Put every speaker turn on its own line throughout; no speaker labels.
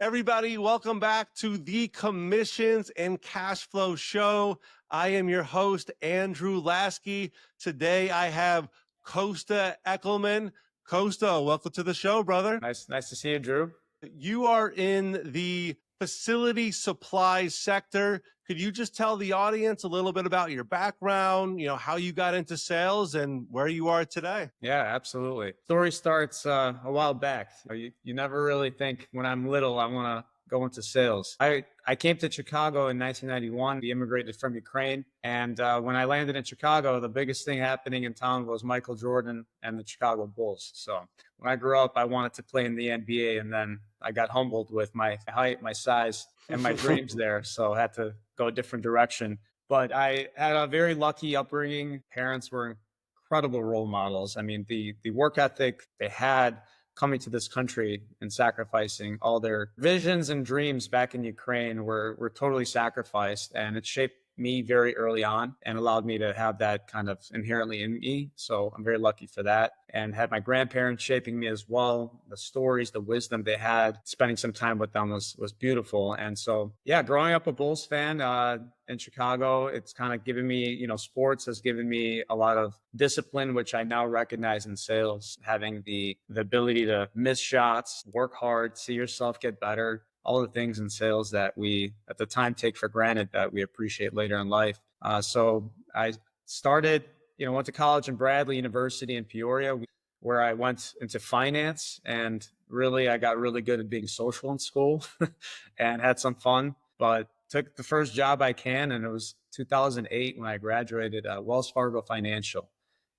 Everybody, welcome back to the Commissions and Cashflow Show. I am your host, Andrew Lasky. Today I have Konstantin Ekelman. Kosta, welcome to the show, brother.
Nice to see you, Drew.
You are in the facility supply sector. Could you just tell the audience a little bit about your background, how you got into sales and where you are today?
Yeah, absolutely. Story starts a while back. You never really think when I'm little, I want to go into sales. I came to Chicago in 1991. We immigrated from Ukraine. And when I landed in Chicago, the biggest thing happening in town was Michael Jordan and the Chicago Bulls. So when I grew up, I wanted to play in the NBA. And then I got humbled with my height, my size, and my dreams there. So I had to go a different direction. But I had a very lucky upbringing. Parents were incredible role models. I mean, the work ethic they had coming to this country and sacrificing all their visions and dreams back in Ukraine were totally sacrificed. And it shaped me very early on and allowed me to have that kind of inherently in me. So I'm very lucky for that, and had my grandparents shaping me as well. The stories, the wisdom they had, spending some time with them was beautiful. And so, yeah, growing up a Bulls fan in Chicago, it's kind of given me, sports has given me a lot of discipline, which I now recognize in sales, having the ability to miss shots, work hard, see yourself get better. All the things in sales that we at the time take for granted that we appreciate later in life. So I started, went to college in Bradley University in Peoria, where I went into finance, and really I got really good at being social in school and had some fun, but took the first job I can. And it was 2008 when I graduated Wells Fargo Financial,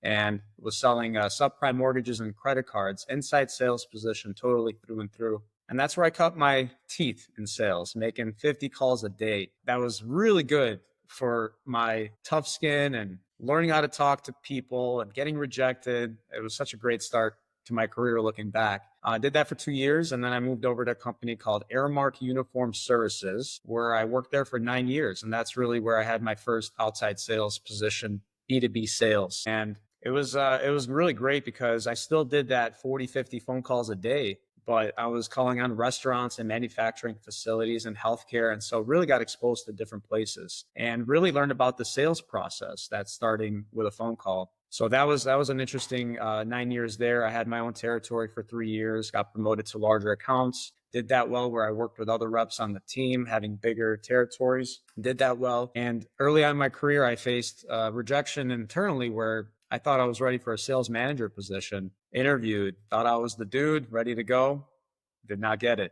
and was selling subprime mortgages and credit cards, inside sales position, totally through and through. And that's where I cut my teeth in sales, making 50 calls a day. That was really good for my tough skin and learning how to talk to people and getting rejected. It was such a great start to my career looking back. I did that for 2 years, and then I moved over to a company called Aramark Uniform Services, where I worked there for 9 years. And that's really where I had my first outside sales position, B2B sales. And it was really great because I still did that 40, 50 phone calls a day, but I was calling on restaurants and manufacturing facilities and healthcare. And so really got exposed to different places and really learned about the sales process that's starting with a phone call. So that was an interesting 9 years there. I had my own territory for 3 years, got promoted to larger accounts, did that well, where I worked with other reps on the team, having bigger territories, did that well. And early on in my career, I faced rejection internally, where I thought I was ready for a sales manager position, interviewed, thought I was the dude, ready to go, did not get it.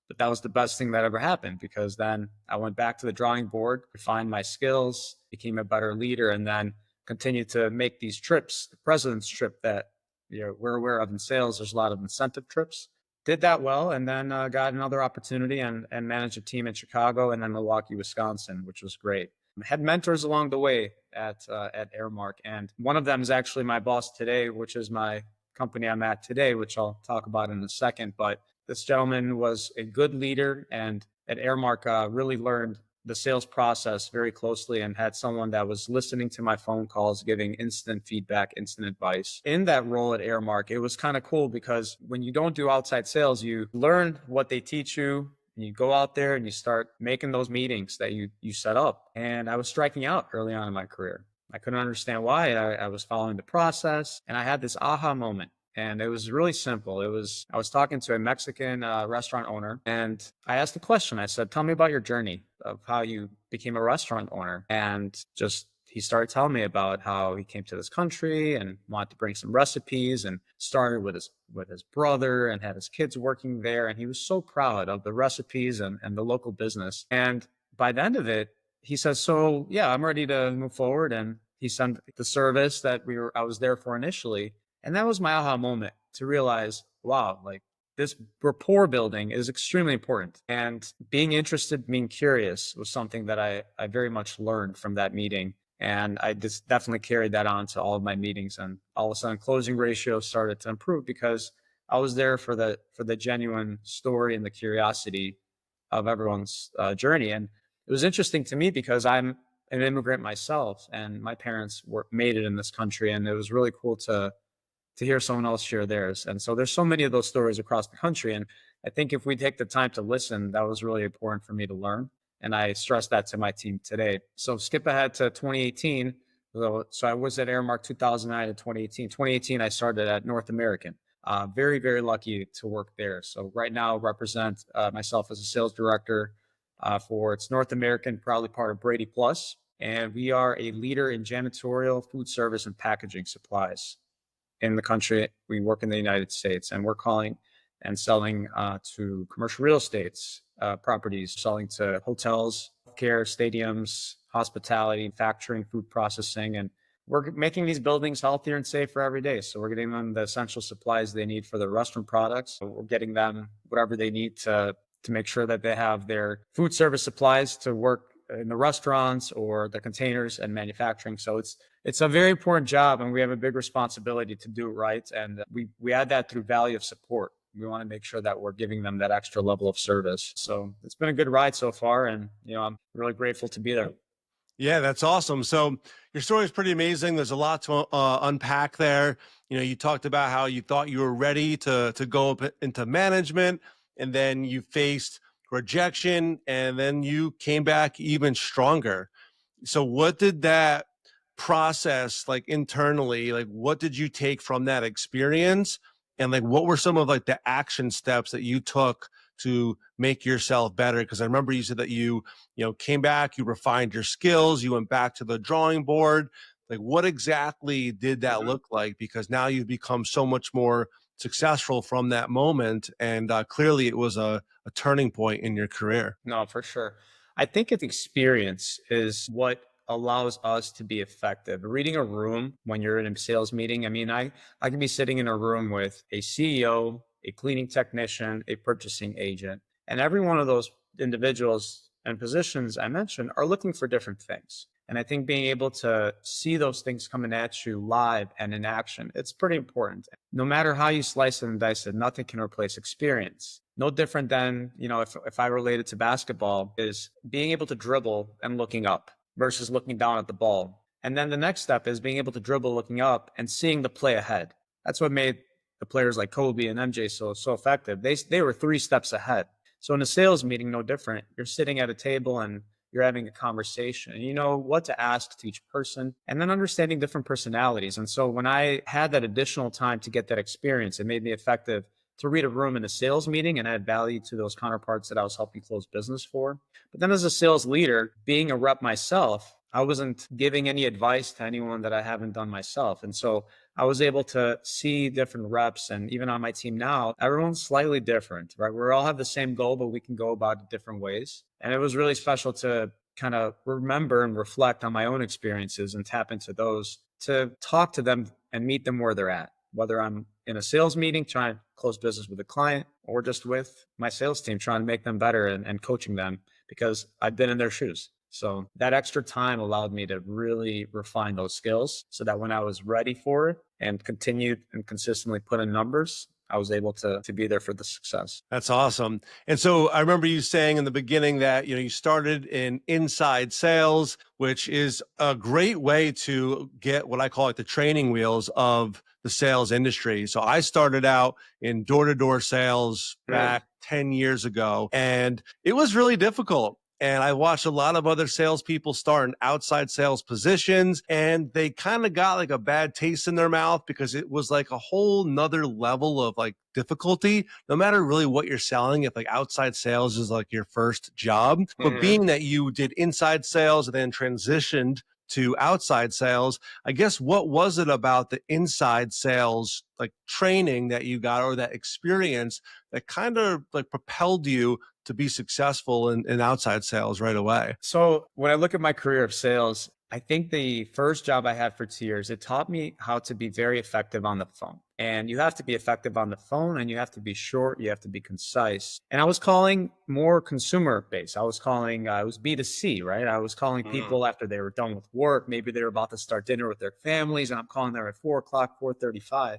But that was the best thing that ever happened, because then I went back to the drawing board, refined my skills, became a better leader, and then continued to make these trips. The president's trip that we're aware of in sales, there's a lot of incentive trips. Did that well, and then got another opportunity and managed a team in Chicago and then Milwaukee, Wisconsin, which was great. Had mentors along the way at Aramark, and one of them is actually my boss today, which is my company I'm at today, which I'll talk about in a second. But this gentleman was a good leader, and at Aramark really learned the sales process very closely, and had someone that was listening to my phone calls, giving instant feedback, instant advice. In that role at Aramark, it was kind of cool because when you don't do outside sales, you learn what they teach you, and you go out there and you start making those meetings that you set up. And I was striking out early on in my career. I couldn't understand why. I was following the process, and I had this aha moment. And it was really simple. I was talking to a Mexican restaurant owner, and I asked a question. I said, "Tell me about your journey of how you became a restaurant owner." And he started telling me about how he came to this country and wanted to bring some recipes, and started with his brother and had his kids working there. And he was so proud of the recipes and the local business. And by the end of it, he says, "So yeah, I'm ready to move forward." And he sent the service that I was there for initially. And that was my aha moment to realize, wow, like this rapport building is extremely important. And being interested, being curious was something that I very much learned from that meeting. And I just definitely carried that on to all of my meetings. And all of a sudden closing ratios started to improve because I was there for the genuine story and the curiosity of everyone's journey. And it was interesting to me because I'm an immigrant myself, and my parents made it in this country. And it was really cool to hear someone else share theirs. And so there's so many of those stories across the country. And I think if we take the time to listen, that was really important for me to learn. And I stress that to my team today. So skip ahead to 2018. So I was at Airmark 2009 to 2018. 2018, I started at North American. Very, very lucky to work there. So right now I represent myself as a sales director for its North American, proudly part of Brady Plus. And we are a leader in janitorial, food service, and packaging supplies in the country. We work in the United States, and we're calling and selling to commercial real estates, properties, selling to hotels, care, stadiums, hospitality, manufacturing, food processing. And we're making these buildings healthier and safer every day. So we're getting them the essential supplies they need for their restaurant products. We're getting them whatever they need to make sure that they have their food service supplies to work in the restaurants or the containers and manufacturing. So it's a very important job, and we have a big responsibility to do it right. And we add that through value of support. We want to make sure that we're giving them that extra level of service. So it's been a good ride so far, and I'm really grateful to be there.
Yeah, that's awesome. So your story is pretty amazing. There's a lot to unpack there. You talked about how you thought you were ready to go up into management, and then you faced rejection, and then you came back even stronger. So what did that process like internally, like what did you take from that experience, and like what were some of like the action steps that you took to make yourself better? Because I remember you said that you came back, you refined your skills, you went back to the drawing board. Like what exactly did that look like? Because now you've become so much more successful from that moment, and clearly it was a turning point in your career.
No, for sure. I think its experience is what allows us to be effective. Reading a room when you're in a sales meeting. I mean, I can be sitting in a room with a CEO, a cleaning technician, a purchasing agent, and every one of those individuals and positions I mentioned are looking for different things. And I think being able to see those things coming at you live and in action, it's pretty important. No matter how you slice it and dice it, nothing can replace experience. No different than, if I relate it to basketball, is being able to dribble and looking up versus looking down at the ball. And then the next step is being able to dribble, looking up, and seeing the play ahead. That's what made the players like Kobe and MJ so effective. They were 3 steps ahead. So in a sales meeting, no different. You're sitting at a table and you're having a conversation, and you know what to ask to each person, and then understanding different personalities. And so when I had that additional time to get that experience, it made me effective to read a room in a sales meeting and add value to those counterparts that I was helping close business for. But then as a sales leader, being a rep myself, I wasn't giving any advice to anyone that I haven't done myself. And so I was able to see different reps, and even on my team now, everyone's slightly different, right? We all have the same goal, but we can go about it different ways. And it was really special to kind of remember and reflect on my own experiences and tap into those to talk to them and meet them where they're at, whether I'm in a sales meeting trying to close business with a client, or just with my sales team trying to make them better and coaching them, because I've been in their shoes. So that extra time allowed me to really refine those skills so that when I was ready for it and continued and consistently put in numbers, I was able to be there for the success.
That's awesome. And so I remember you saying in the beginning that, you started in inside sales, which is a great way to get what I call like the training wheels of the sales industry. So I started out in door-to-door sales back 10 years ago, and it was really difficult. And I watched a lot of other salespeople start in outside sales positions, and they kind of got like a bad taste in their mouth because it was like a whole nother level of like difficulty, no matter really what you're selling. If like outside sales is like your first job, but being that you did inside sales and then transitioned to outside sales, I guess what was it about the inside sales like training that you got, or that experience, that kind of like propelled you to be successful in outside sales right away?
So when I look at my career of sales, I think the first job I had for 2 years, it taught me how to be very effective on the phone. And you have to be effective on the phone, and you have to be short, you have to be concise. And I was calling more consumer based. I was calling, it was B2C, right? I was calling people after they were done with work. Maybe they were about to start dinner with their families, and I'm calling them at 4:00, 4:35.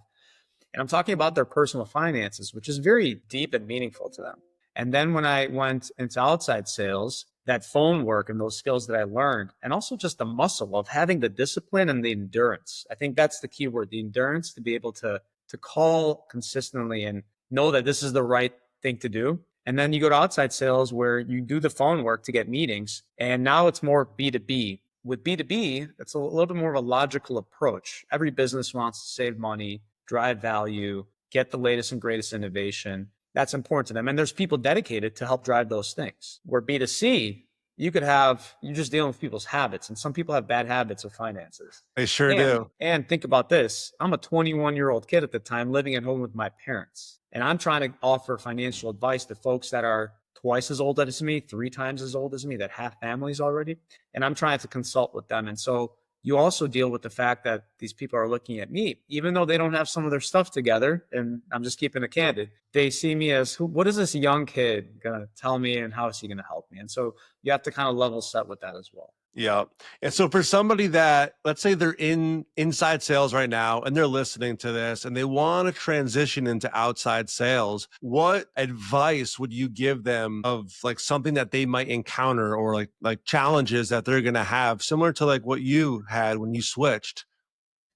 And I'm talking about their personal finances, which is very deep and meaningful to them. And then when I went into outside sales, that phone work and those skills that I learned, and also just the muscle of having the discipline and the endurance. I think that's the key word, the endurance, to be able to call consistently and know that this is the right thing to do. And then you go to outside sales where you do the phone work to get meetings. And now it's more B2B. With B2B, it's a little bit more of a logical approach. Every business wants to save money, drive value, get the latest and greatest innovation. That's important to them. And there's people dedicated to help drive those things. Where B2C, you're just dealing with people's habits. And some people have bad habits with finances.
They sure do.
And think about this. I'm a 21-year-old kid at the time living at home with my parents. And I'm trying to offer financial advice to folks that are twice as old as me, 3 times as old as me, that have families already. And I'm trying to consult with them. And so you also deal with the fact that these people are looking at me, even though they don't have some of their stuff together. And I'm just keeping it candid. They see me as, what is this young kid going to tell me and how is he going to help me? And so you have to kind of level set with that as well.
Yeah. And so for somebody that, let's say they're in inside sales right now and they're listening to this and they want to transition into outside sales, what advice would you give them of like something that they might encounter or like challenges that they're going to have similar to like what you had when you switched?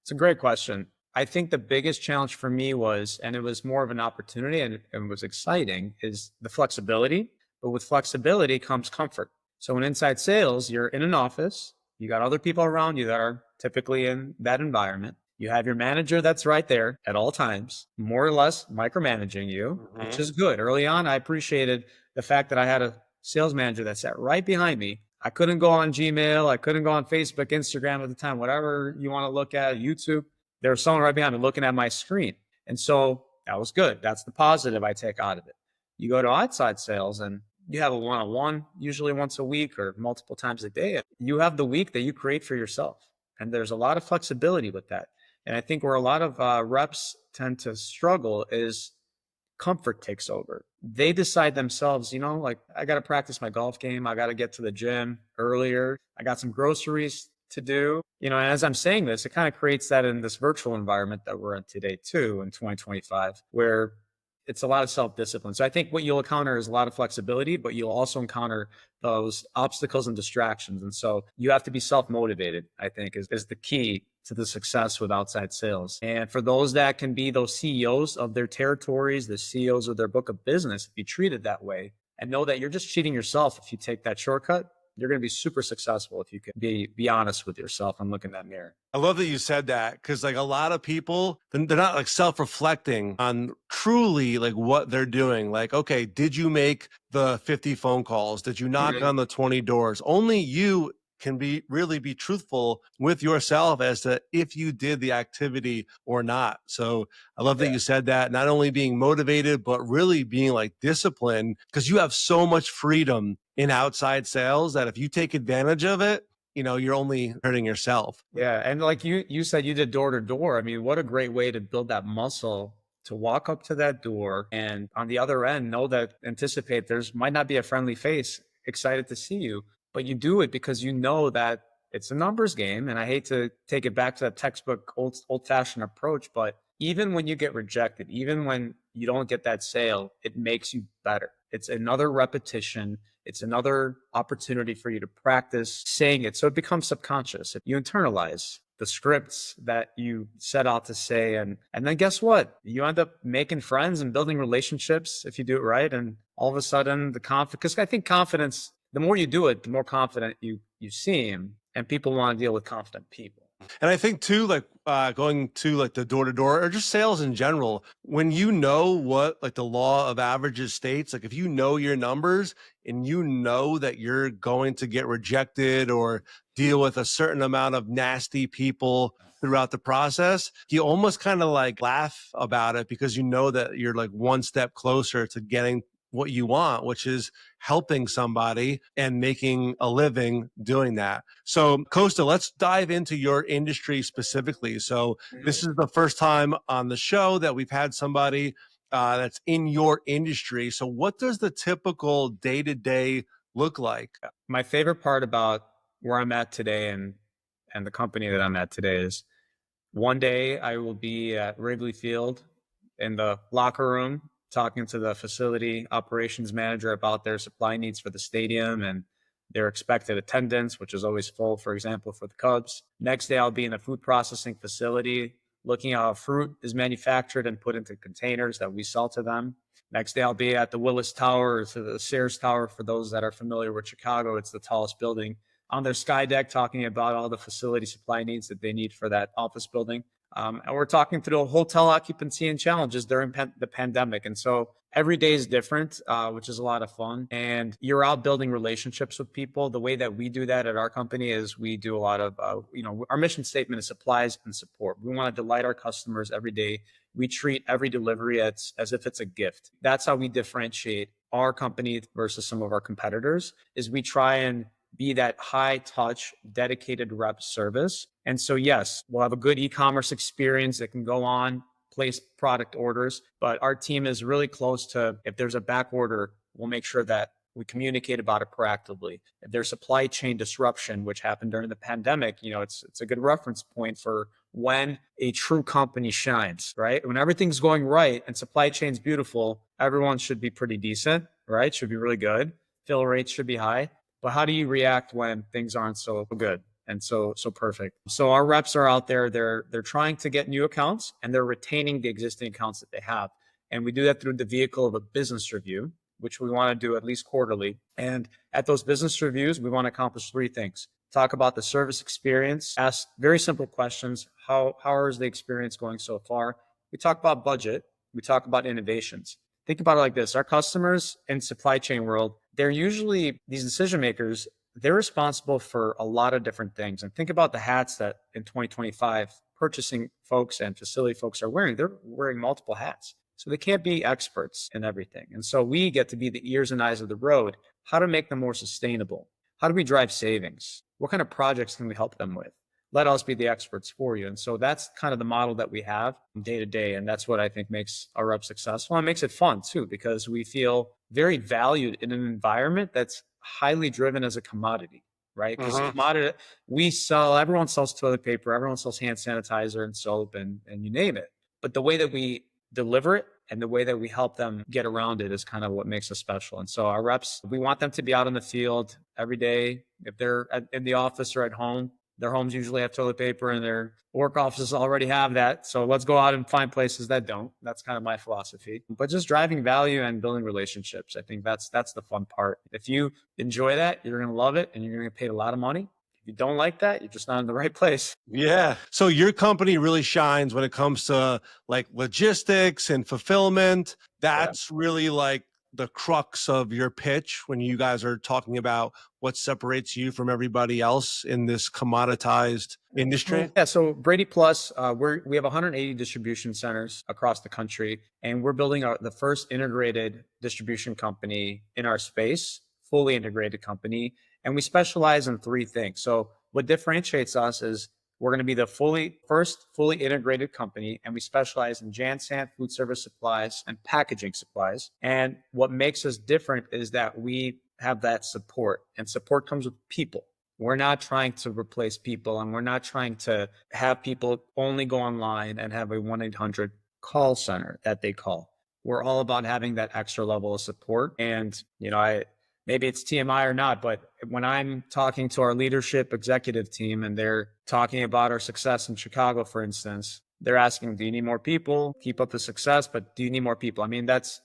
It's a great question. I think the biggest challenge for me was, and it was more of an opportunity and was exciting, is the flexibility. But with flexibility comes comfort. So in inside sales, you're in an office, you got other people around you that are typically in that environment. You have your manager that's right there at all times, more or less micromanaging you, which is good. Early on, I appreciated the fact that I had a sales manager that sat right behind me. I couldn't go on Gmail. I couldn't go on Facebook, Instagram at the time, whatever you want to look at, YouTube. There was someone right behind me looking at my screen. And so that was good. That's the positive I take out of it. You go to outside sales and you have a one-on-one, usually once a week or multiple times a day. You have the week that you create for yourself. And there's a lot of flexibility with that. And I think where a lot of reps tend to struggle is comfort takes over. They decide themselves, like I got to practice my golf game. I got to get to the gym earlier. I got some groceries to do. And as I'm saying this, it kind of creates that in this virtual environment that we're in today too, in 2025, where it's a lot of self-discipline. So I think what you'll encounter is a lot of flexibility, but you'll also encounter those obstacles and distractions. And so you have to be self-motivated, I think, is the key to the success with outside sales. And for those that can be those CEOs of their territories, the CEOs of their book of business, if you treat it that way and know that you're just cheating yourself if you take that shortcut, you're going to be super successful if you can be honest with yourself and look in that mirror.
I love that you said that because like a lot of people, they're not like self-reflecting on truly like what they're doing. Like, okay, did you make the 50 phone calls? Did you knock on the 20 doors? Only you can really be truthful with yourself as to if you did the activity or not. So I love that you said that, not only being motivated, but really being like disciplined, because you have so much freedom in outside sales that if you take advantage of it, you're only hurting yourself.
Yeah. And like you said, you did door to door. I mean, what a great way to build that muscle to walk up to that door and on the other end, anticipate there's might not be a friendly face excited to see you, but you do it because you know that it's a numbers game. And I hate to take it back to that textbook old fashioned approach, but even when you get rejected, even when you don't get that sale, it makes you better. It's another repetition. It's another opportunity for you to practice saying it. So it becomes subconscious. You internalize the scripts that you set out to say. And then guess what? You end up making friends and building relationships if you do it right. And all of a sudden because I think confidence, the more you do it, the more confident you seem, and people want to deal with confident people.
And I think too, like going to like the door to door or just sales in general, when you know what like the law of averages states, like if you know your numbers and you know that you're going to get rejected or deal with a certain amount of nasty people throughout the process, you almost kind of like laugh about it because you know that you're like one step closer to getting what you want, which is helping somebody and making a living doing that. So Costa, let's dive into your industry specifically. So this is the first time on the show that we've had somebody that's in your industry. So what does the typical day-to-day look like?
My favorite part about where I'm at today and the company that I'm at today is one day I will be at Wrigley Field in the locker room talking to the facility operations manager about their supply needs for the stadium and their expected attendance, which is always full, for example, for the Cubs. Next day, I'll be in a food processing facility looking at how fruit is manufactured and put into containers that we sell to them. Next day, I'll be at the Willis Tower, or the Sears Tower. For those that are familiar with Chicago, it's the tallest building, on their sky deck, talking about all the facility supply needs that they need for that office building. And we're talking through the hotel occupancy and challenges during the pandemic. And so every day is different, which is a lot of fun. And you're out building relationships with people. The way that we do that at our company is we do a lot of, our mission statement is supplies and support. We want to delight our customers every day. We treat every delivery as if it's a gift. That's how we differentiate our company versus some of our competitors, is we try and be that high touch, dedicated rep service. And so, yes, we'll have a good e-commerce experience that can go on, place product orders, but our team is really close to, if there's a back order, we'll make sure that we communicate about it proactively. If there's supply chain disruption, which happened during the pandemic, it's a good reference point for when a true company shines, right? When everything's going right and supply chain's beautiful, everyone should be pretty decent, right? Should be really good. Fill rates should be high. But how do you react when things aren't so good and so perfect? So our reps are out there, they're trying to get new accounts, and they're retaining the existing accounts that they have. And we do that through the vehicle of a business review, which we want to do at least quarterly. And at those business reviews, we want to accomplish three things. Talk about the service experience, ask very simple questions. How is the experience going so far? We talk about budget. We talk about innovations. Think about it like this. Our customers in supply chain world, they're usually, these decision makers, they're responsible for a lot of different things. And think about the hats that in 2025, purchasing folks and facility folks are wearing. They're wearing multiple hats. So they can't be experts in everything. And so we get to be the ears and eyes of the road. How to make them more sustainable? How do we drive savings? What kind of projects can we help them with? Let us be the experts for you. And so that's kind of the model that we have day to day. And that's what I think makes our reps successful. And makes it fun too, because we feel very valued in an environment that's highly driven as a commodity, right? Because commodity, everyone sells toilet paper, everyone sells hand sanitizer and soap and you name it. But the way that we deliver it and the way that we help them get around it is kind of what makes us special. And so our reps, we want them to be out in the field every day. If they're in the office or at home, their homes usually have toilet paper and their work offices already have that. So let's go out and find places that don't. That's kind of my philosophy. But just driving value and building relationships. I think that's the fun part. If you enjoy that, you're going to love it and you're going to get paid a lot of money. If you don't like that, you're just not in the right place.
Yeah. So your company really shines when it comes to like logistics and fulfillment. That's really like the crux of your pitch when you guys are talking about what separates you from everybody else in this commoditized industry?
Yeah, so Brady Plus, we have 180 distribution centers across the country, and we're building the first integrated distribution company in our space, fully integrated company, and we specialize in three things. So what differentiates us is we're going to be the first fully integrated company, and we specialize in Jansan, food service supplies, and packaging supplies. And what makes us different is that we have that support, and support comes with people. We're not trying to replace people, and we're not trying to have people only go online and have a 1-800 call center that they call. We're all about having that extra level of support. And, maybe it's TMI or not, but when I'm talking to our leadership executive team and they're talking about our success in Chicago, for instance, they're asking, do you need more people? Keep up the success, but do you need more people? I mean, that's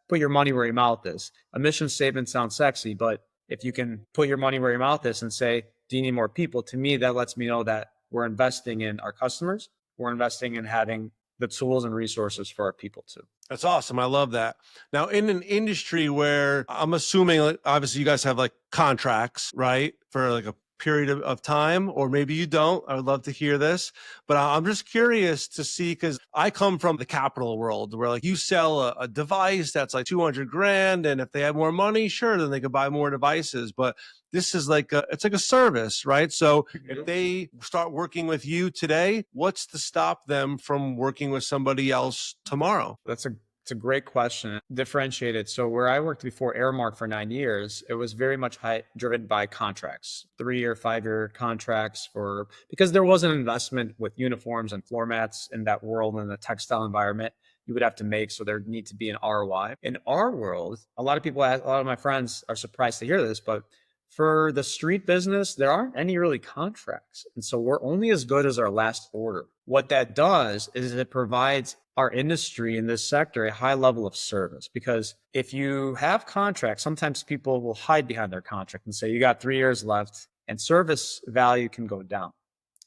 put your money where your mouth is. A mission statement sounds sexy, but if you can put your money where your mouth is and say, do you need more people? To me, that lets me know that we're investing in our customers. We're investing in having the tools and resources for our people too.
That's awesome. I love that. Now, in an industry where I'm assuming, like, obviously you guys have like contracts, right? For like a period of time, or maybe you don't. I would love to hear this, but I'm just curious to see, because I come from the capital world where like you sell a device that's like 200 grand. And if they have more money, sure, then they could buy more devices. But this is like it's like a service, right? So if they start working with you today, what's to stop them from working with somebody else tomorrow?
It's a great question. Differentiated. So where I worked before Airmark for 9 years, it was very much driven by contracts, 3-year, 5-year contracts because there was an investment with uniforms and floor mats in that world, in the textile environment you would have to make. So there need to be an ROI. In our world, a lot of my friends are surprised to hear this, but For the street business, there aren't any really contracts. And so we're only as good as our last order. What that does is it provides our industry in this sector a high level of service, because if you have contracts, sometimes people will hide behind their contract and say, you got 3 years left, and service value can go down.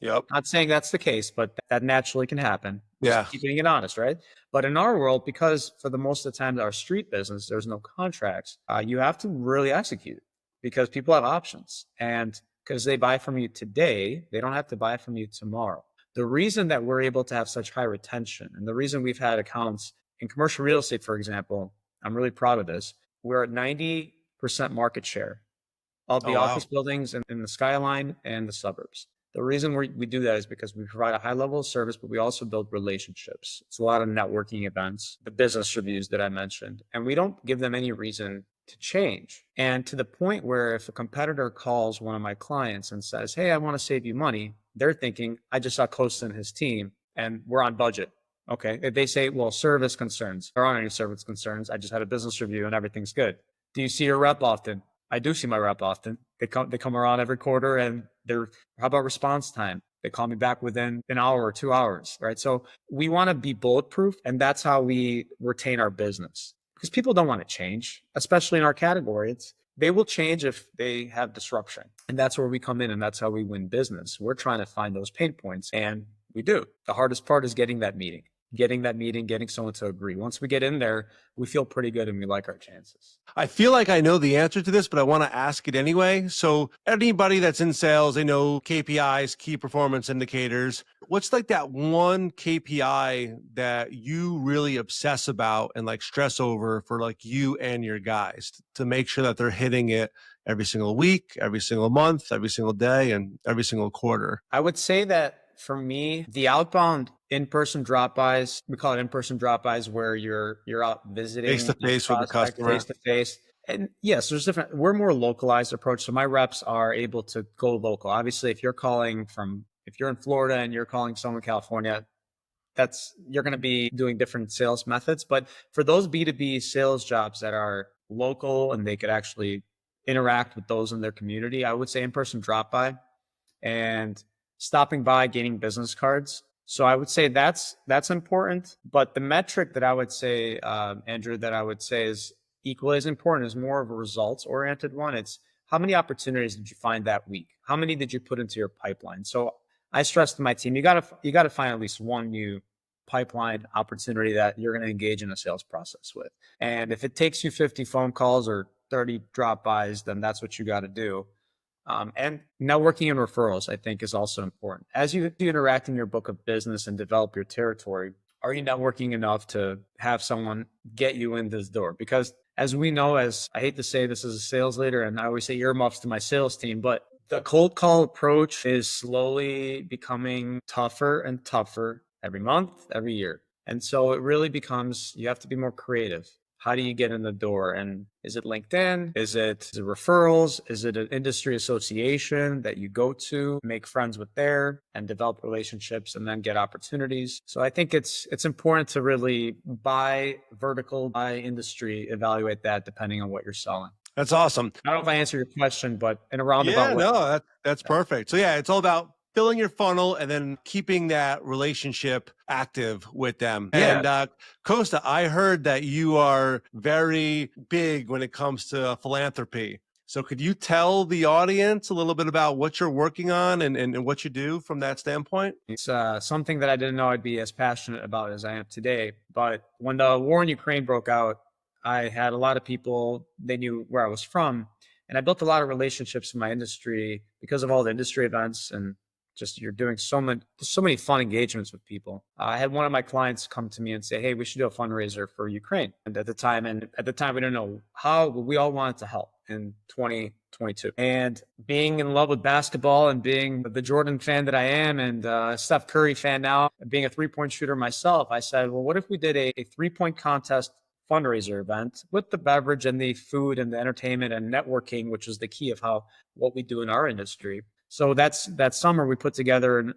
Yep.
Not saying that's the case, but that naturally can happen.
Yeah.
Just keeping it honest, right? But in our world, because for the most of the time, our street business, there's no contracts, you have to really execute, because people have options. And because they buy from you today, they don't have to buy from you tomorrow. The reason that we're able to have such high retention, and the reason we've had accounts in commercial real estate, for example, I'm really proud of this. We're at 90% market share of the office buildings in the skyline and the suburbs. The reason we do that is because we provide a high level of service, but we also build relationships. It's a lot of networking events, the business reviews that I mentioned, and we don't give them any reason to change. And to the point where if a competitor calls one of my clients and says, hey, I want to save you money, they're thinking, I just saw Costa and his team and we're on budget. Okay. If they say, well, service concerns, there aren't any service concerns. I just had a business review and everything's good. Do you see your rep often? I do see my rep often. They come around every quarter, and how about response time? They call me back within an hour or 2 hours, right? So we want to be bulletproof, and that's how we retain our business, because people don't want to change, especially in our category. They will change if they have disruption, and that's where we come in, and that's how we win business. We're trying to find those pain points, and we do. The hardest part is getting someone to agree. Once we get in there, we feel pretty good and we like our chances.
I feel like I know the answer to this, but I want to ask it anyway. So anybody that's in sales, they know KPIs, key performance indicators. What's like that one KPI that you really obsess about and like stress over for like you and your guys to make sure that they're hitting it every single week, every single month, every single day, and every single quarter?
I would say that for me, the outbound in-person drop-bys, we call it in-person drop-bys, where you're out visiting
Face-to-face with the customer.
Face-to-face. And yes, we're more localized approach. So my reps are able to go local. Obviously, if you're in Florida and you're calling someone in California, you're going to be doing different sales methods. But for those B2B sales jobs that are local and they could actually interact with those in their community, I would say in-person drop-by and stopping by, getting business cards. So I would say that's important. But the metric that I would say, Andrew, that I would say is equally as important is more of a results-oriented one. It's how many opportunities did you find that week? How many did you put into your pipeline? So I stress to my team, you got to find at least one new pipeline opportunity that you're going to engage in a sales process with. And if it takes you 50 phone calls or 30 drop-bys, then that's what you got to do. And networking and referrals, I think, is also important. As you interact in your book of business and develop your territory, are you networking enough to have someone get you in this door? Because as we know, I hate to say this as a sales leader, and I always say earmuffs to my sales team, but the cold call approach is slowly becoming tougher and tougher every month, every year. And so it really becomes, you have to be more creative. How do you get in the door? And is it LinkedIn? Is it referrals? Is it an industry association that you go to, make friends with there and develop relationships and then get opportunities? So I think it's important to really buy vertical, by industry, evaluate that depending on what you're selling.
That's awesome.
I don't know if I answered your question, but in a roundabout way.
No, that's perfect. So yeah, it's all about filling your funnel and then keeping that relationship active with them.
Yeah.
And Costa, I heard that you are very big when it comes to philanthropy. So could you tell the audience a little bit about what you're working on and what you do from that standpoint?
It's something that I didn't know I'd be as passionate about as I am today. But when the war in Ukraine broke out, I had a lot of people, they knew where I was from. And I built a lot of relationships in my industry because of all the industry events and just you're doing so many fun engagements with people. I had one of my clients come to me and say, hey, we should do a fundraiser for Ukraine. And at the time we didn't know how, but we all wanted to help in 2022. And being in love with basketball and being the Jordan fan that I am and Steph Curry fan now, being a three-point shooter myself, I said, well, what if we did a three-point contest fundraiser event with the beverage and the food and the entertainment and networking, which is the key of what we do in our industry. So that summer we put together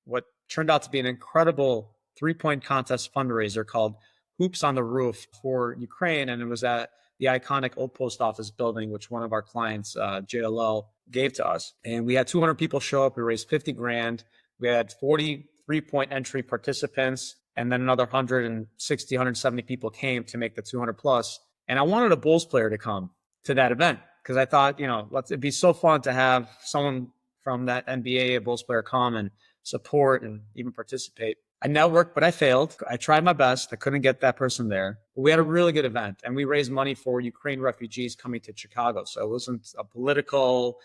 what turned out to be an incredible three-point contest fundraiser called hoops on the roof for Ukraine. And it was at the iconic old post office building, which one of our clients, JLL, gave to us. And we had 200 people show up. We raised 50 grand. We had 40 3-point entry participants. And then another 160, 170 people came to make the 200 plus. And I wanted a Bulls player to come to that event because I thought, it'd be so fun to have someone from that NBA, a Bulls player, come and support and even participate. I networked, but I failed. I tried my best. I couldn't get that person there. But we had a really good event, and we raised money for Ukraine refugees coming to Chicago. So it wasn't a political,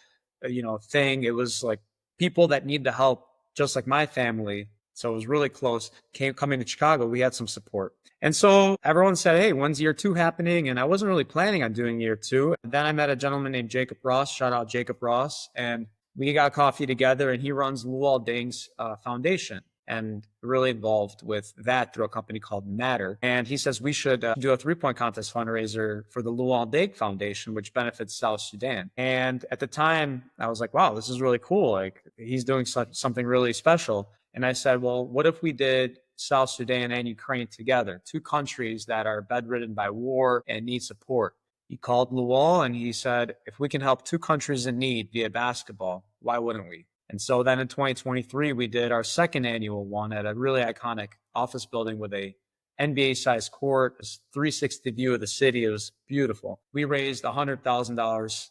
thing. It was like people that need the help, just like my family. So it was really close. Coming to Chicago, we had some support. And so everyone said, hey, when's year 2 happening? And I wasn't really planning on doing year 2. And then I met a gentleman named Jacob Ross. Shout out Jacob Ross. And we got coffee together, and he runs Luol Deng's foundation and really involved with that through a company called Matter. And he says we should do a 3-point contest fundraiser for the Luol Deng Foundation, which benefits South Sudan. And at the time, I was like, wow, this is really cool. Like, he's doing something really special. And I said, well, what if we did South Sudan and Ukraine together, 2 countries that are bedridden by war and need support? He called Luol and he said, if we can help 2 countries in need via basketball, why wouldn't we? And so then in 2023, we did our second annual one at a really iconic office building with a NBA-sized court, a 360 view of the city. It was beautiful. We raised $100,000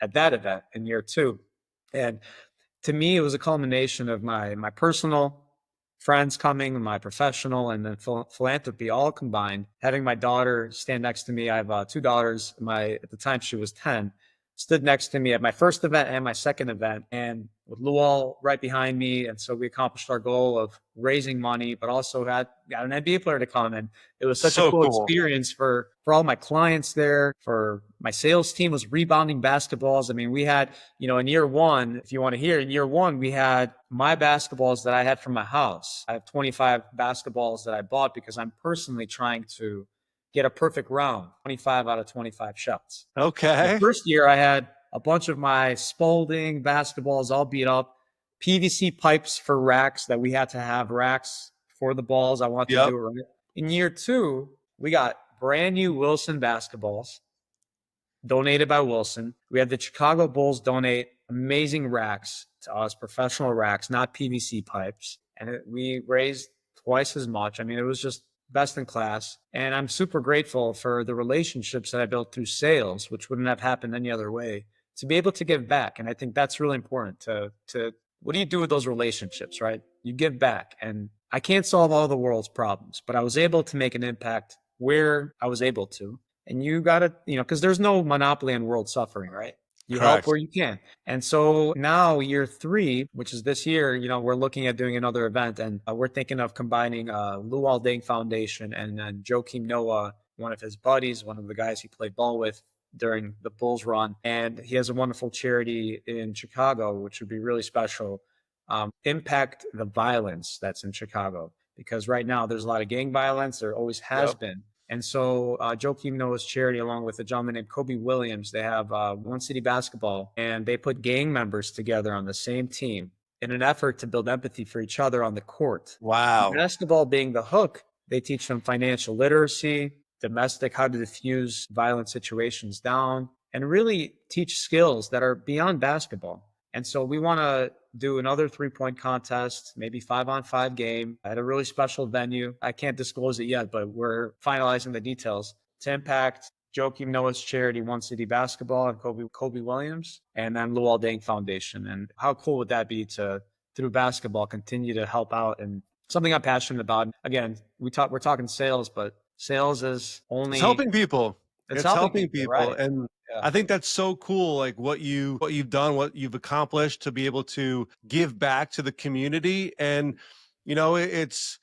at that event in year 2. And to me, it was a culmination of my personal friends coming, my professional, and then philanthropy all combined. Having my daughter stand next to me, I have 2 daughters. At the time, she was 10. Stood next to me at my first event and my second event, and with Luol right behind me. And so we accomplished our goal of raising money, but also got an NBA player to come. And it was such a cool experience for all my clients there. For my sales team was rebounding basketballs. I mean, we had, in year 1, if you want to hear, in year 1, we had my basketballs that I had from my house. I have 25 basketballs that I bought because I'm personally trying to get a perfect round, 25 out of 25 shots.
Okay.
The first year, I had a bunch of my Spalding basketballs all beat up, PVC pipes for racks that we had to have racks for the balls. I wanted to do it right. In year 2, we got brand new Wilson basketballs donated by Wilson. We had the Chicago Bulls donate amazing racks to us, professional racks, not PVC pipes. And we raised twice as much. I mean, it was just best in class. And I'm super grateful for the relationships that I built through sales, which wouldn't have happened any other way, to be able to give back. And I think that's really important to what do you do with those relationships, right? You give back. And I can't solve all the world's problems, but I was able to make an impact where I was able to. And you got to, because there's no monopoly on world suffering, right? You help where you can. And so now year 3, which is this year, we're looking at doing another event, and we're thinking of combining Luol Deng Foundation and then Joakim Noah, one of his buddies, one of the guys he played ball with during the Bulls run. And he has a wonderful charity in Chicago, which would be really special. Impact the violence that's in Chicago, because right now there's a lot of gang violence. There always has been. And so Joakim Noah's charity, along with a gentleman named Kobe Williams, they have One City Basketball, and they put gang members together on the same team in an effort to build empathy for each other on the court.
Wow.
Basketball being the hook, they teach them financial literacy, domestic, how to diffuse violent situations down, and really teach skills that are beyond basketball. And so we want to do another 3-point contest, maybe 5-on-5 game at a really special venue. I can't disclose it yet, but we're finalizing the details to impact Joakim Noah's charity, One City Basketball, and Kobe Williams, and then Luol Deng Foundation. And how cool would that be to, through basketball, continue to help out, and something I'm passionate about. Again, we're talking sales, but sales is only
helping people. It's helping people.
Right.
And I think that's so cool, like what you've done, what you've accomplished to be able to give back to the community. And it's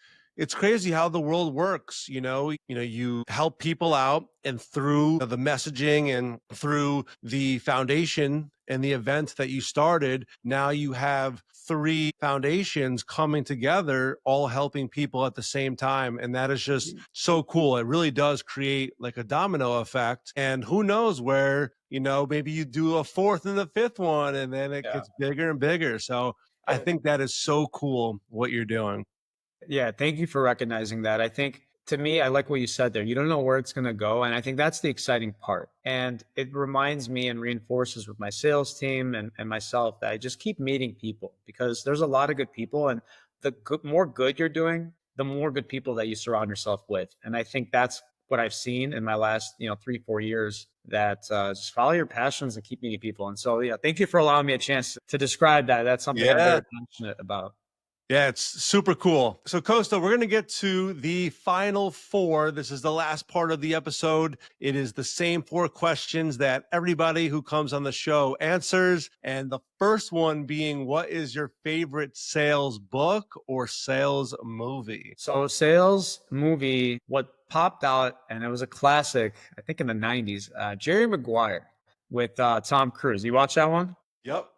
crazy how the world works. You help people out, and through the messaging and through the foundation and the event that you started, now you have 3 foundations coming together, all helping people at the same time. And that is just so cool. It really does create like a domino effect. And who knows where, maybe you do a 4th and the 5th one, and then it gets bigger and bigger. So I think that is so cool what you're doing.
Yeah, thank you for recognizing that. I think To me, I like what you said there. You don't know where it's going to go. And I think that's the exciting part. And it reminds me and reinforces with my sales team and myself that I just keep meeting people, because there's a lot of good people. And the more good you're doing, the more good people that you surround yourself with. And I think that's what I've seen in my last, 3-4 years, that just follow your passions and keep meeting people. And so, yeah, thank you for allowing me a chance to describe that. That's something I'm
Yeah.
very passionate about.
Yeah, it's super cool. So, Costa, we're going to get to the final four. This is the last part of the episode. It is the same four questions that everybody who comes on the show answers. And the first one being, what is your favorite sales book or sales movie?
So, sales movie, what popped out, and it was a classic, I think in the 90s, Jerry Maguire with Tom Cruise. You watch that one?
Yep.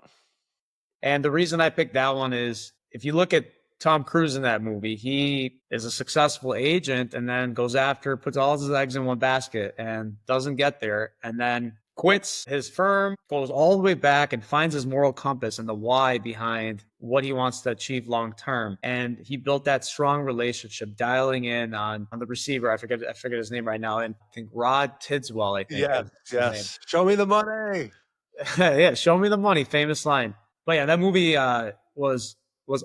And the reason I picked that one is, if you look at Tom Cruise in that movie, he is a successful agent and then goes after, puts all his eggs in one basket and doesn't get there, and then quits his firm, goes all the way back and finds his moral compass and the why behind what he wants to achieve long term. And he built that strong relationship, dialing in on the receiver. I forget his name right now. And I think Rod Tidswell, I think
Yes.
is his name.
Yes. Show me the money.
Yeah, show me the money, famous line. But yeah, that movie was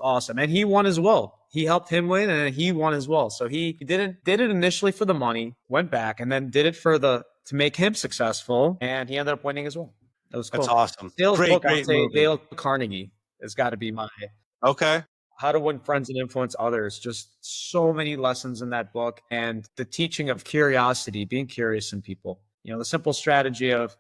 awesome, and he won as well. He helped him win, and he won as well. So he did it initially for the money, went back, and then did it to make him successful, and he ended up winning as well. That was
That's
cool.
awesome.
Sales
Great,
book, I'd
great
say
movie.
Dale Carnegie has got to be my
Okay.
How to Win Friends and Influence Others. Just so many lessons in that book, and the teaching of curiosity, being curious in people. The simple strategy of,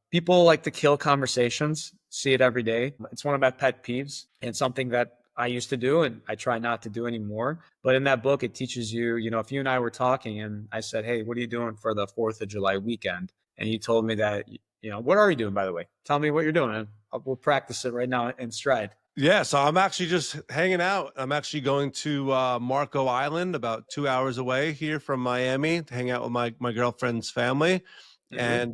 people like to kill conversations, see it every day. It's one of my pet peeves and something that I used to do and I try not to do anymore. But in that book, it teaches you, if you and I were talking and I said, hey, what are you doing for the 4th of July weekend? And you told me that, what are you doing, by the way? Tell me what you're doing. And we'll practice it right now in stride.
Yeah, so I'm actually just hanging out. I'm actually going to Marco Island, about 2 hours away here from Miami, to hang out with my girlfriend's family, and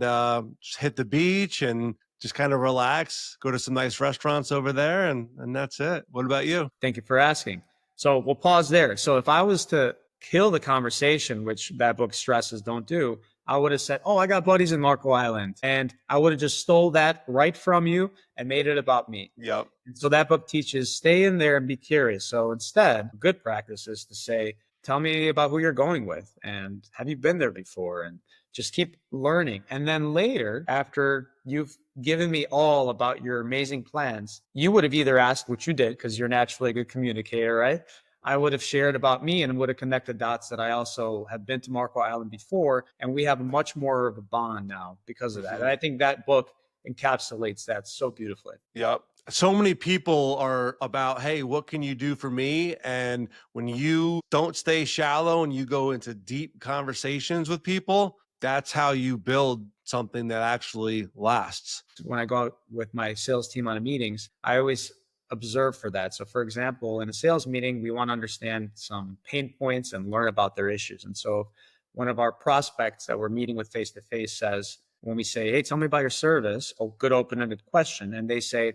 just hit the beach and just kind of relax, go to some nice restaurants over there, and that's it. What about you?
Thank you for asking. So we'll pause there. So if I was to kill the conversation, which that book stresses don't do, I would have said, oh, I got buddies in Marco Island. And I would have just stole that right from you and made it about me.
Yep.
And so that book teaches stay in there and be curious. So instead, good practice is to say, tell me about who you're going with and have you been there before, and just keep learning. And then later, after you've given me all about your amazing plans, you would have either asked, which you did because you're naturally a good communicator, right? I would have shared about me and would have connected dots that I also have been to Marco Island before. And we have much more of a bond now because of that. And I think that book encapsulates that so beautifully.
Yep. So many people are about, hey, what can you do for me? And when you don't stay shallow and you go into deep conversations with people, that's how you build something that actually lasts.
When I go out with my sales team on meetings, I always observe for that. So for example, in a sales meeting, we want to understand some pain points and learn about their issues. And so one of our prospects that we're meeting with face to face says, when we say, hey, tell me about your service, a good open-ended question, and they say,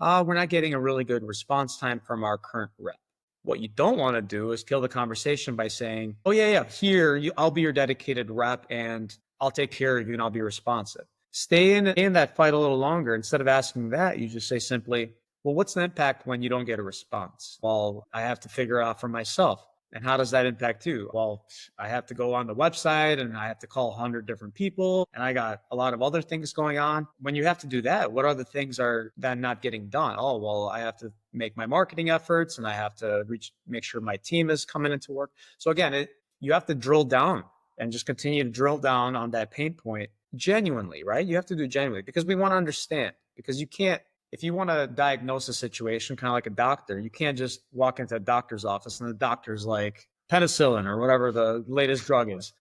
we're not getting a really good response time from our current rep. What you don't want to do is kill the conversation by saying, oh, yeah, here, I'll be your dedicated rep and I'll take care of you and I'll be responsive. Stay in that fight a little longer. Instead of asking that, you just say simply, well, what's the impact when you don't get a response? Well, I have to figure out for myself. And how does that impact you? Well, I have to go on the website and I have to call 100 different people and I got a lot of other things going on. When you have to do that, what other things are then not getting done? Oh, well, I have to make my marketing efforts and I have to make sure my team is coming into work. So again, you have to drill down and just continue to drill down on that pain point genuinely, right? You have to do genuinely because we want to understand, because you can't, if you want to diagnose a situation, kind of like a doctor, you can't just walk into a doctor's office and the doctor's like penicillin or whatever the latest drug is.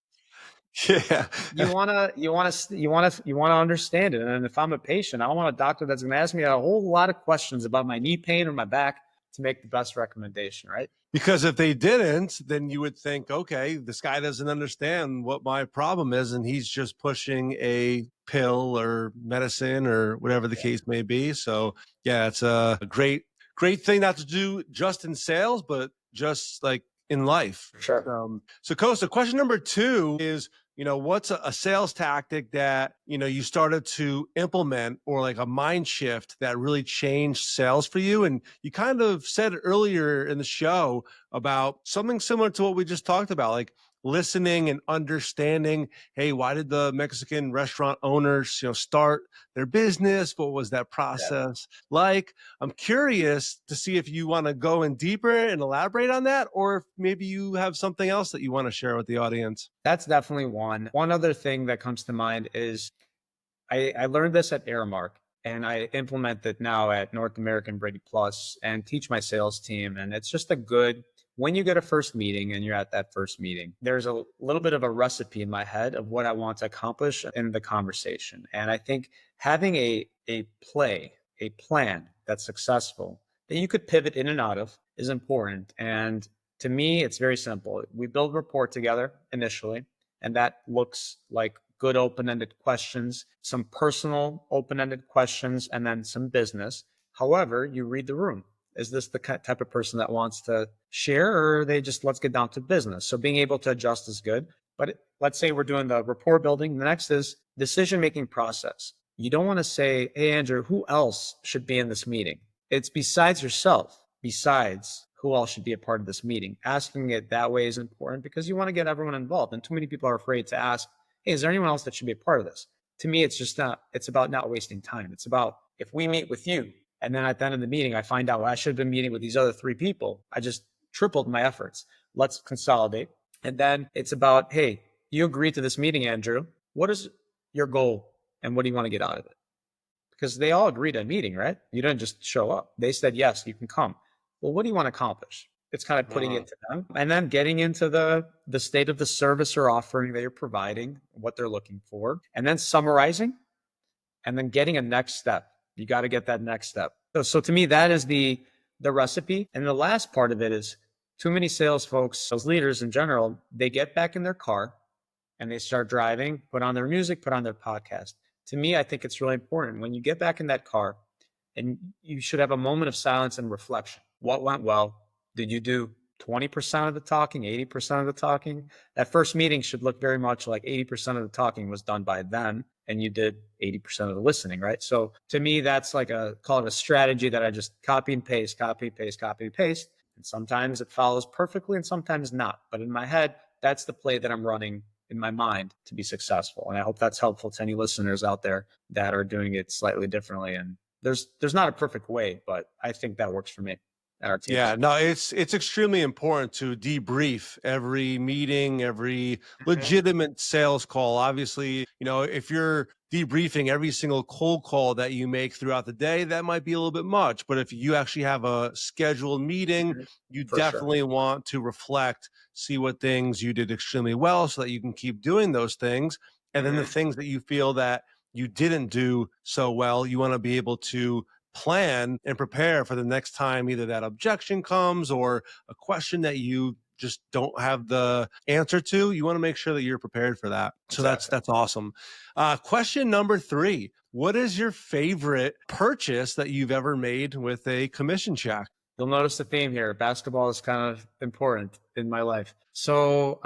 Yeah.
You want to understand it. And if I'm a patient, I want a doctor that's going to ask me a whole lot of questions about my knee pain or my back to make the best recommendation, right?
Because if they didn't, then you would think, okay, this guy doesn't understand what my problem is, and he's just pushing a pill or medicine or whatever the case may be. So yeah, it's a great thing not to do just in sales, but just like in life.
Sure.
So Costa, question number 2 is, what's a sales tactic that, you started to implement, or like a mind shift that really changed sales for you? And you kind of said earlier in the show about something similar to what we just talked about, like listening and understanding, hey, why did the Mexican restaurant owners, start their business? What was that process like? I'm curious to see if you want to go in deeper and elaborate on that, or if maybe you have something else that you want to share with the audience.
That's definitely one. One other thing that comes to mind is I learned this at Aramark, and I implement it now at North American Brady Plus and teach my sales team. And it's just when you get a first meeting and you're at that first meeting, there's a little bit of a recipe in my head of what I want to accomplish in the conversation. And I think having a plan that's successful that you could pivot in and out of is important. And to me, it's very simple. We build rapport together initially, and that looks like good open-ended questions, some personal open-ended questions, and then some business. However, you read the room. Is this the type of person that wants to share, or are they just, let's get down to business? So being able to adjust is good. But let's say we're doing the rapport building. The next is decision-making process. You don't want to say, hey, Andrew, who else should be in this meeting? It's besides yourself, besides who else should be a part of this meeting. Asking it that way is important because you want to get everyone involved. And too many people are afraid to ask, hey, is there anyone else that should be a part of this? To me, it's about not wasting time. It's about, if we meet with you, and then at the end of the meeting, I find out, well, I should have been meeting with these other 3 people. I just tripled my efforts. Let's consolidate. And then it's about, hey, you agreed to this meeting, Andrew. What is your goal and what do you want to get out of it? Because they all agreed to a meeting, right? You didn't just show up. They said, yes, you can come. Well, what do you want to accomplish? It's kind of putting it to them, and then getting into the state of the service or offering that you're providing, what they're looking for, and then summarizing, and then getting a next step. You got to get that next step. So to me, that is the recipe. And the last part of it is too many sales folks, sales leaders in general, they get back in their car and they start driving, put on their music, put on their podcast. To me, I think it's really important when you get back in that car, and you should have a moment of silence and reflection. What went well? Did you do 20% of the talking, 80% of the talking? That first meeting should look very much like 80% of the talking was done by them, and you did 80% of the listening, right? So to me, that's like call it a strategy that I just copy and paste. And sometimes it follows perfectly and sometimes not. But in my head, that's the play that I'm running in my mind to be successful. And I hope that's helpful to any listeners out there that are doing it slightly differently. And there's not a perfect way, but I think that works for me.
Yeah, no, it's extremely important to debrief every meeting, every legitimate sales call. Obviously, if you're debriefing every single cold call that you make throughout the day, that might be a little bit much. But if you actually have a scheduled meeting, you definitely want to reflect, see what things you did extremely well so that you can keep doing those things. And then the things that you feel that you didn't do so well, you want to be able to plan and prepare for the next time either that objection comes or a question that you just don't have the answer to. You want to make sure that you're prepared for that. So that's awesome. Question number 3. What is your favorite purchase that you've ever made with a commission check?
You'll notice the theme here. Basketball is kind of important in my life. So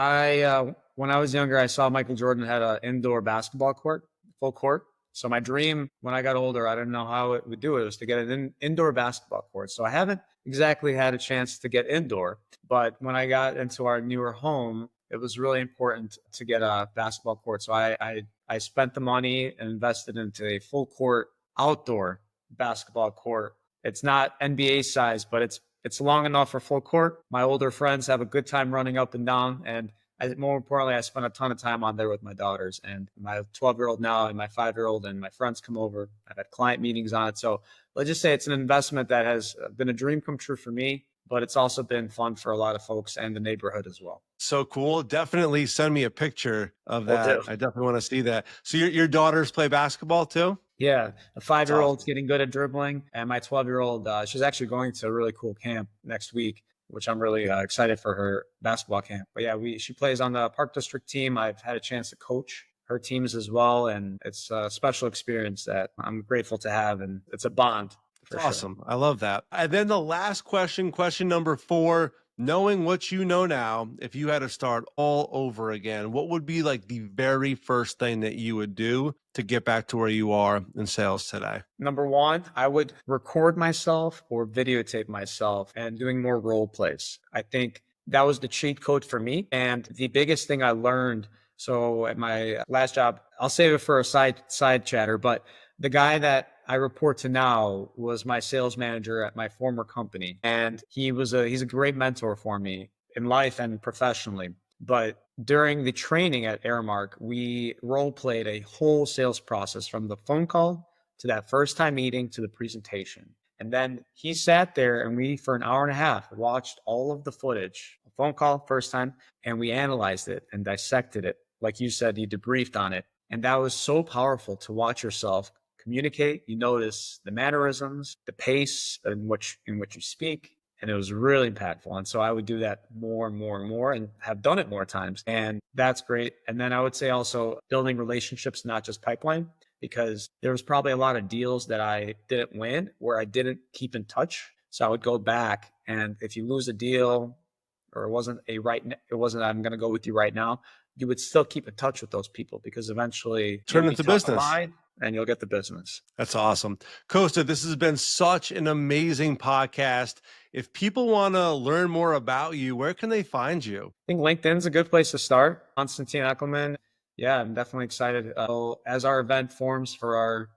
when I was younger, I saw Michael Jordan had an indoor basketball court, full court. So my dream when I got older, I didn't know how it would do it, was to get an indoor basketball court. So I haven't exactly had a chance to get indoor, but when I got into our newer home, it was really important to get a basketball court. So I spent the money and invested into a full court outdoor basketball court. It's not NBA size, but it's long enough for full court. My older friends have a good time running up and down, and more importantly, I spent a ton of time on there with my daughters, and my 12-year-old now and my 5-year-old, and my friends come over. I've had client meetings on it. So let's just say it's an investment that has been a dream come true for me, but it's also been fun for a lot of folks and the neighborhood as well.
So cool. Definitely send me a picture of that. I definitely want to see that. So your daughters play basketball too?
Yeah. A 5-year-old's getting good at dribbling, and my 12-year-old, she's actually going to a really cool camp next week, which I'm really excited for her basketball camp. But yeah, she plays on the Park District team. I've had a chance to coach her teams as well, and it's a special experience that I'm grateful to have, and it's a bond.
Awesome. Sure. I love that. And then the last question number 4, knowing what you know now, if you had to start all over again, what would be like the very first thing that you would do to get back to where you are in sales today?
Number one, I would record myself or videotape myself and doing more role plays. I think that was the cheat code for me. And the biggest thing I learned, so at my last job, I'll save it for a side chatter, but the guy that I report to now was my sales manager at my former company. And he's a great mentor for me in life and professionally. But during the training at Airmark, we role played a whole sales process from the phone call to that first time meeting to the presentation. And then he sat there and we, for an hour and a half, watched all of the footage, a phone call first time, and we analyzed it and dissected it. Like you said, he debriefed on it. And that was so powerful to watch yourself communicate. You notice the mannerisms, the pace in which you speak. And it was really impactful. And so I would do that more and more and more and have done it more times. And that's great. And then I would say also building relationships, not just pipeline, because there was probably a lot of deals that I didn't win where I didn't keep in touch. So I would go back, and if you lose a deal or it wasn't I'm going to go with you right now, you would still keep in touch with those people because eventually
Turn into business.
And you'll get the business.
That's awesome. Costa, this has been such an amazing podcast. If people want to learn more about you, where can they find you?
I think LinkedIn's a good place to start. Konstantin Ekelman. Yeah, I'm definitely excited. As our event forms for our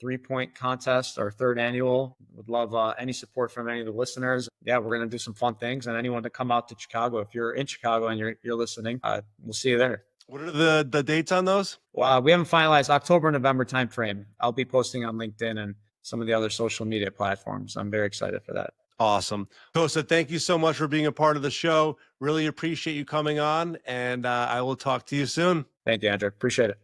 3-point contest, our third annual, would love any support from any of the listeners. Yeah, we're going to do some fun things, and anyone to come out to Chicago. If you're in Chicago and you're listening, we'll see you there.
What are the dates on those?
Well, we haven't finalized October, November timeframe. I'll be posting on LinkedIn and some of the other social media platforms. I'm very excited for that.
Awesome. Costa, thank you so much for being a part of the show. Really appreciate you coming on, and I will talk to you soon.
Thank you, Andrew. Appreciate it.